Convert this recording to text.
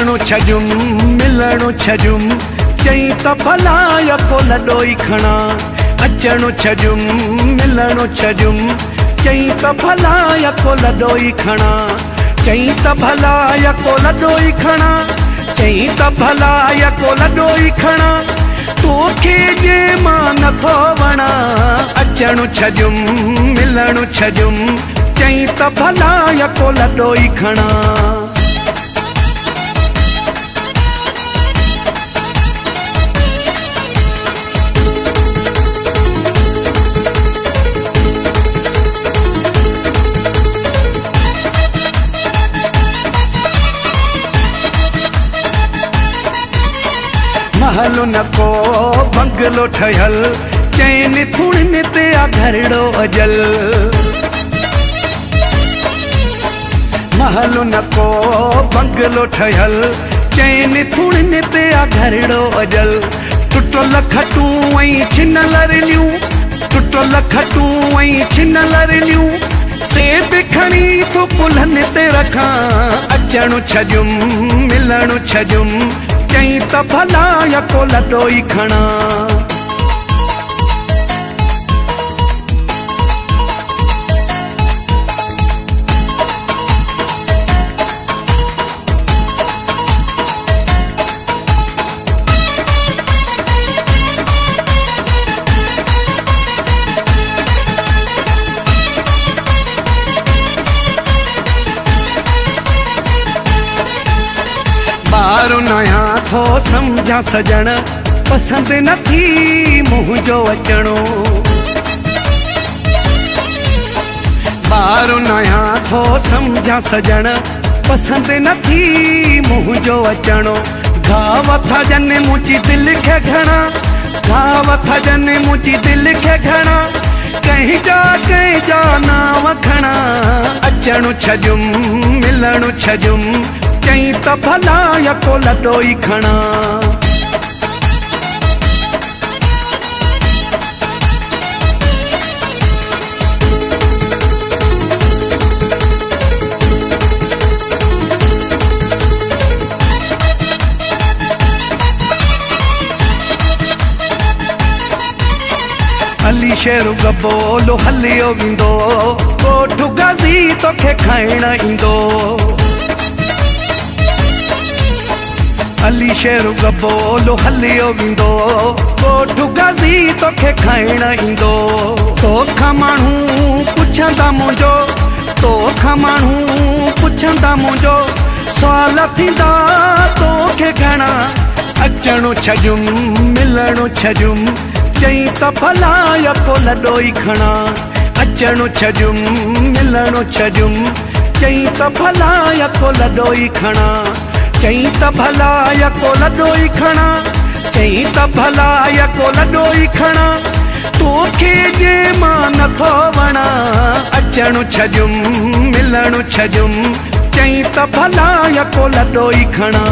अचणु छजुम मिलणु छजुम चई त भला यको लॾोई खणा। अचणु छजुम मिलणु छजुम चई त भला यको लॾोई खणा। चई त भला यको लॾोई खणा। चई त भला यको लॾोई खणा। तोखे जे मां नथो वणा। अचणु छजुम मिलणु छजुम चई त भला यको लॾोई खणा। महलो न को बंगलो ठयल चैन थुड़न ते आ घरड़ो अजल। महलो न को बंगलो ठयल चैन थुड़न ते आ घरड़ो अजल। टुटल खटूं ऐं छिनल रलियूं। टुटल खटूं ऐं छिनल रलियूं से बि खणी तो कुल्हनि ते रखां। अचणु छजुम मिलणु छजुम चई त भला यको लॾोई खणा। ॿारु नया थो सम्झा सजण पसंदि नथी मुंहिंजो अचणो। ॿारु नया थो सम्झा सजण पसंदि नथी मुंहिंजो अचणो। घाव था ॼनि मुंहिंजी दिलि खे घणा। घाव था ॼनि मुंहिंजी दिलि खे घणा। कंहिंजा नाव खणा। अचणु छजुम मिलणु छजुम चई त भला यको लॾोई खणा। अली शेरू गबोलो हलियो वेंदो। कोठु गाज़ी तोखे खाइण ईंदो। अली शेरू गबोलो हलियो वेंदो। कोठु गाज़ी तोखे खाइण ईंदो। तोखां माण्हू पुछंदा मुंहिंजो। तोखां माण्हू पुछंदा मुंहिंजो। सुवाल थींदा तोखे घणा। अचणु छजुम मिलणु छजुम चई त भला यको लॾोई खणा। अचणु छजुम मिलणु छजुम चई त भला यको लॾोई खणा। चई त भला यको लॾोई खणा। चई त भला यको लॾोई खणा। तोखे जे मां नथो वणा। अचणु छजुम मिलणु छजुम चई त भला यको लॾोई खणा।